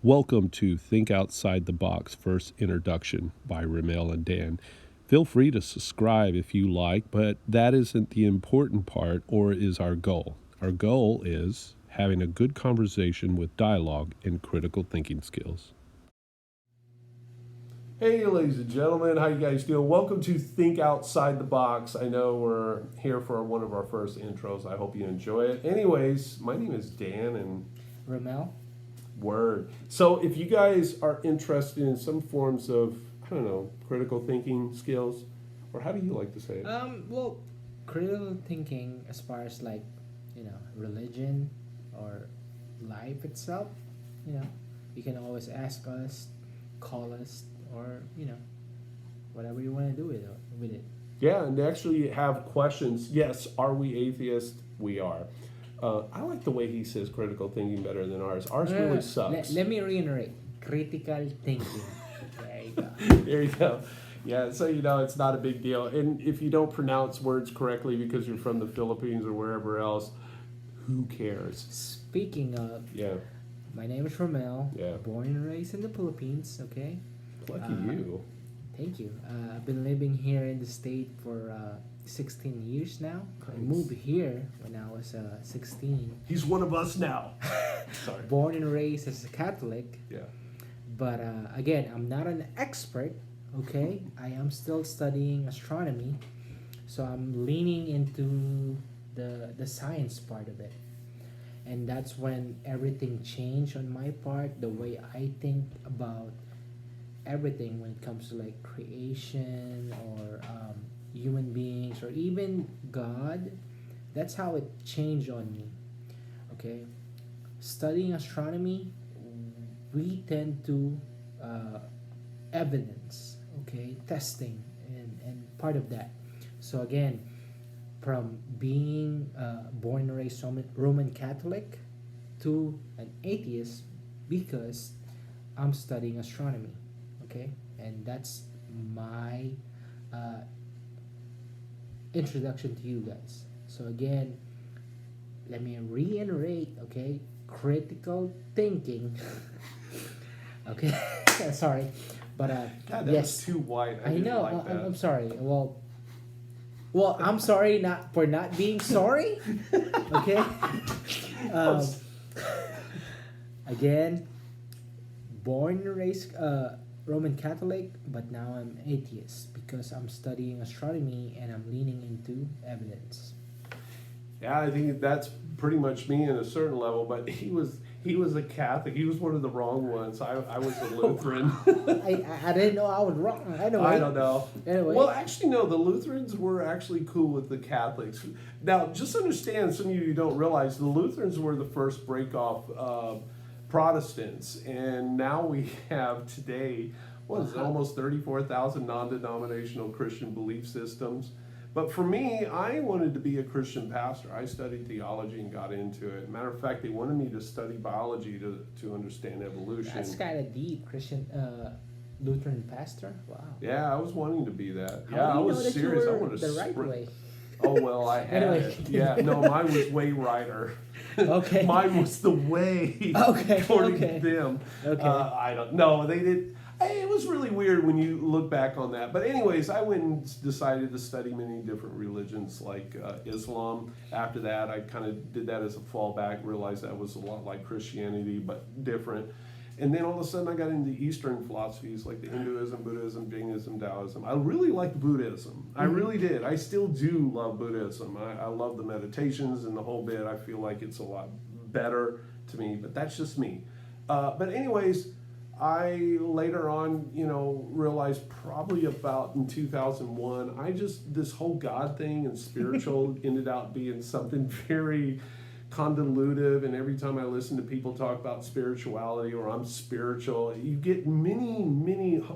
Welcome to Think Outside the Box First Introduction by Ramel and Dan. Feel free to subscribe if you like, but that isn't the important part or is our goal. Our goal is having a good conversation with dialogue and critical thinking skills. Hey, ladies and gentlemen, how you guys doing? Welcome to Think Outside the Box. I know we're here for one of our first intros. I hope you enjoy it. Anyways, my name is Dan and Ramel? Word. So if you guys are interested in some forms of, I don't know, critical thinking skills, or how do you like to say it? Well, critical thinking as far as religion or life itself, you can always ask us, call us, or, whatever you want to do with it. Yeah, and they actually have questions. Yes, are we atheists? We are. I like the way he says critical thinking better than ours. Ours really sucks. Let me reiterate. Critical thinking. There you go. There you go. Yeah, so it's not a big deal. And if you don't pronounce words correctly because you're from the Philippines or wherever else, who cares? Speaking of, Yeah. my name is Ramel. Yeah. Born and raised in the Philippines, okay? Lucky you. Thank you. I've been living here in the state for 16 years now. I moved here when I was 16. He's one of us now. Sorry. Born and raised as a Catholic. Yeah. But again, I'm not an expert, okay? I am still studying astronomy. So I'm leaning into the science part of it. And that's when everything changed on my part, the way I think about everything when it comes to like creation or human beings or even God. That's how it changed on me. Okay, studying astronomy, we tend to evidence, okay, testing and part of that. So again, from being born and raised Roman Catholic to an atheist because I'm studying astronomy. Okay, and that's my introduction to you guys. So again, let me reiterate, okay, critical thinking. Okay, sorry, but God, that yes, was too wide. I didn't know. like that. I'm sorry. Well, I'm sorry not for not being sorry. Okay. Um, again, born and raised Roman Catholic, but now I'm atheist because I'm studying astronomy and I'm leaning into evidence. Yeah, I think that's pretty much me in a certain level. But he was a Catholic. He was one of the wrong ones. I was a Lutheran. I didn't know I was wrong. Anyway, I don't know. Anyway. Well, actually, no. The Lutherans were actually cool with the Catholics. Now, just understand, some of you don't realize, the Lutherans were the first break-off Protestants, and now we have today, what is it, almost 34,000 non-denominational Christian belief systems. But for me, I wanted to be a Christian pastor. I studied theology and got into it. Matter of fact, they wanted me to study biology to understand evolution. That's kind of deep, Christian Lutheran pastor. Wow. Yeah, I was wanting to be that. How Yeah, do I you was know that serious. You I were wanted to the right sprint. way. Oh, well, I had Anyway. it. Yeah, no, mine was way righter. Okay. Mine was the way. Okay, According okay. to them. Okay. I don't know. They did. It was really weird when you look back on that. But anyways, I went and decided to study many different religions like Islam. After that, I kind of did that as a fallback, realized that was a lot like Christianity, but different. And then all of a sudden I got into Eastern philosophies like the Hinduism, Buddhism, Jainism, Taoism. I really liked Buddhism. I really did. I still do love Buddhism. I love the meditations and the whole bit. I feel like it's a lot better to me, but that's just me. But anyways, I later on, realized probably about in 2001, this whole God thing and spiritual ended up being something very convolutive, and every time I listen to people talk about spirituality or I'm spiritual, you get many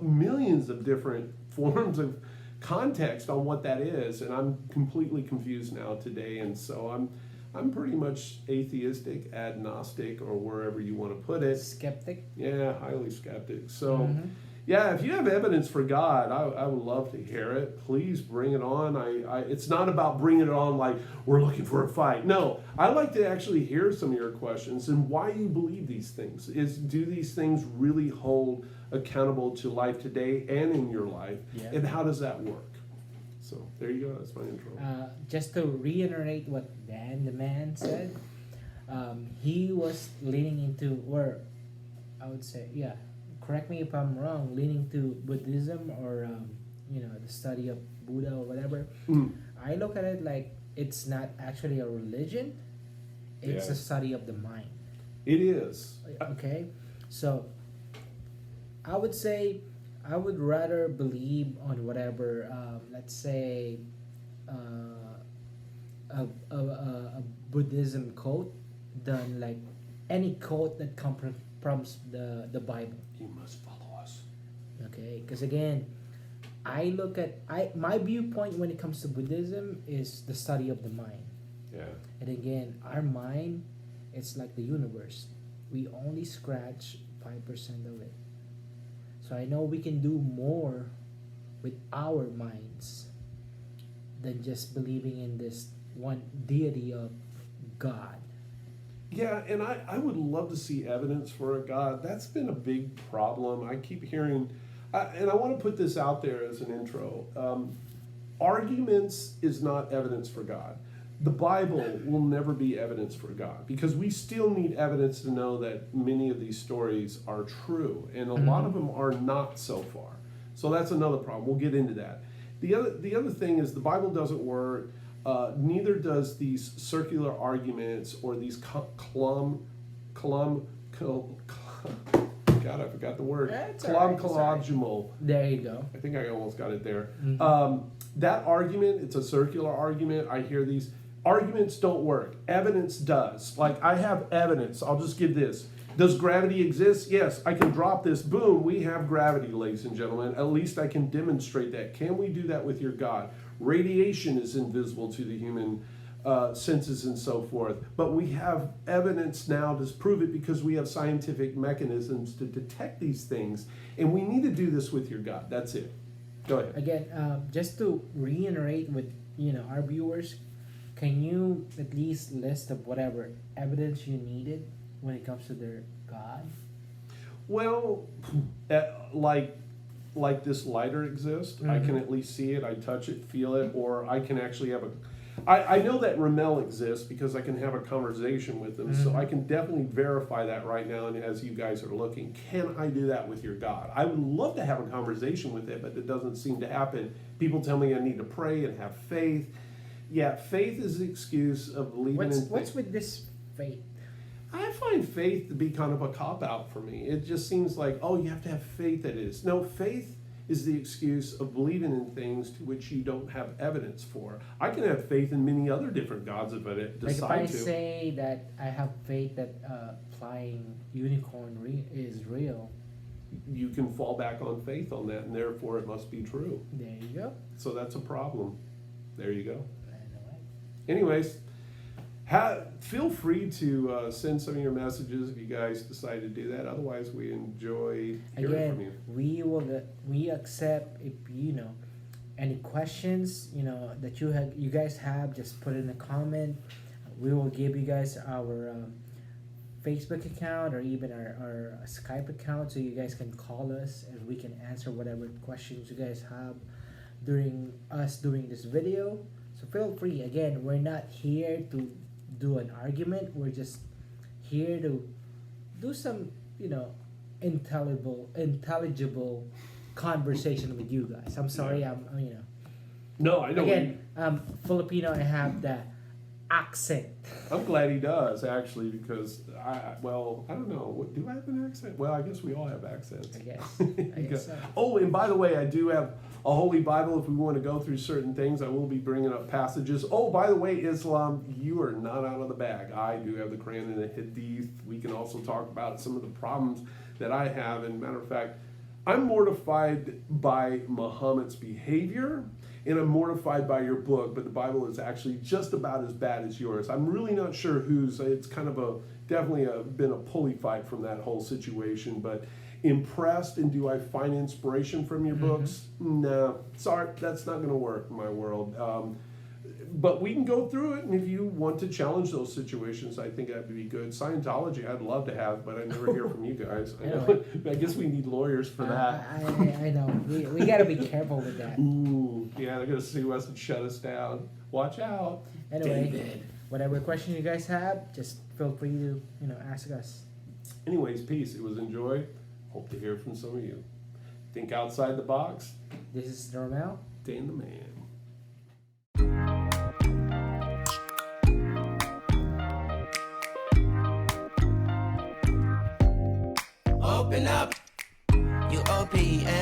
millions of different forms of context on what that is, and I'm completely confused now today. And so I'm pretty much atheistic, agnostic, or wherever you want to put it. Skeptic. Yeah, highly skeptic. So Yeah, if you have evidence for God, I would love to hear it. Please bring it on. It's not about bringing it on like we're looking for a fight. No, I like to actually hear some of your questions and why you believe these things. Do these things really hold accountable to life today and in your life? Yeah. And how does that work? So there you go. That's my intro. Just to reiterate what Dan the man said, he was leaning into, or I would say, yeah, correct me if I'm wrong, leaning to Buddhism or the study of Buddha or whatever. I look at it like it's not actually a religion, it's a study of the mind. It is. Okay, so I would say I would rather believe on whatever, let's say, a Buddhism quote than like any quote that comes from the Bible. You must follow us. Okay, because again, I look at my viewpoint when it comes to Buddhism is the study of the mind. Yeah. And again, our mind, it's like the universe. We only scratch 5% of it. So I know we can do more with our minds than just believing in this one deity of God. Yeah, and I would love to see evidence for a God. That's been a big problem. I keep hearing, and I want to put this out there as an intro. Arguments is not evidence for God. The Bible will never be evidence for God because we still need evidence to know that many of these stories are true, and a lot of them are not so far. So that's another problem. We'll get into that. The other thing is the Bible doesn't work. Neither does these circular arguments or these God, I forgot the word. Colloquial. There you go. I think I almost got it there. That argument, it's a circular argument. I hear these arguments don't work. Evidence does. Like I have evidence. I'll just give this. Does gravity exist? Yes, I can drop this. Boom, we have gravity, ladies and gentlemen. At least I can demonstrate that. Can we do that with your God? Radiation is invisible to the human senses and so forth. But we have evidence now to prove it because we have scientific mechanisms to detect these things. And we need to do this with your God. That's it. Go ahead. Again, just to reiterate with our viewers, can you at least list of whatever evidence you needed when it comes to their God? Well, like this lighter exists. I can at least see it, I touch it, feel it, or I can actually have I know that Ramel exists because I can have a conversation with them, so I can definitely verify that right now, and as you guys are looking, can I do that with your God? I would love to have a conversation with it, but it doesn't seem to happen. People tell me I need to pray and have faith. Yeah, faith is the excuse of believing in things. What's with this faith? I find faith to be kind of a cop-out for me. It just seems like, oh, you have to have faith that it is. No, faith is the excuse of believing in things to which you don't have evidence for. I can have faith in many other different gods if I decide to. Like if I say that I have faith that flying unicorn is real. You can fall back on faith on that, and therefore it must be true. There you go. So that's a problem. There you go. I know it. Anyways, feel free to send some of your messages if you guys decide to do that. Otherwise, we enjoy hearing from you. We accept if any questions that you guys have. Just put in a comment. We will give you guys our Facebook account or even our Skype account, so you guys can call us and we can answer whatever questions you guys have during this video. So feel free. Again, we're not here to do an argument. We're just here to do some, intelligible conversation with you guys. I'm sorry, No, I don't. Again, Filipino. I have the accent. I'm glad he does, actually, because I don't know. Do I have an accent? Well, I guess we all have accents. I guess so. Oh, and by the way, I do have a Holy Bible if we want to go through certain things. I will be bringing up passages. Oh, by the way, Islam, you are not out of the bag. I do have the Quran and the Hadith. We can also talk about some of the problems that I have. And matter of fact, I'm mortified by Muhammad's behavior. and I'm mortified by your book, but the Bible is actually just about as bad as yours. I'm really not sure whose. It's kind of definitely been a pulley fight from that whole situation, but impressed. And do I find inspiration from your books? No, sorry, that's not going to work in my world. But we can go through it, and if you want to challenge those situations, I think that would be good. Scientology, I'd love to have, but I never hear from you guys. I know. I guess we need lawyers for that. I know. We got to be careful with that. Ooh, yeah, they're gonna sue us and shut us down. Watch out. Anyway, David. whatever question you guys have, just feel free to ask us. Anyways, peace. It was enjoyed. Hope to hear from some of you. Think outside the box. This is Normel. Dan the man. Open up, UOPN.